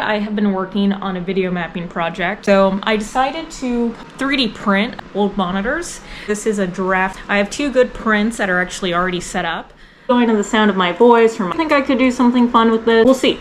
I have been working on a video mapping project. So I decided to 3D print old monitors. This is a draft. I have 2 good prints that are actually already set up. Going to the sound of my voice, I think I could do something fun with this. We'll see.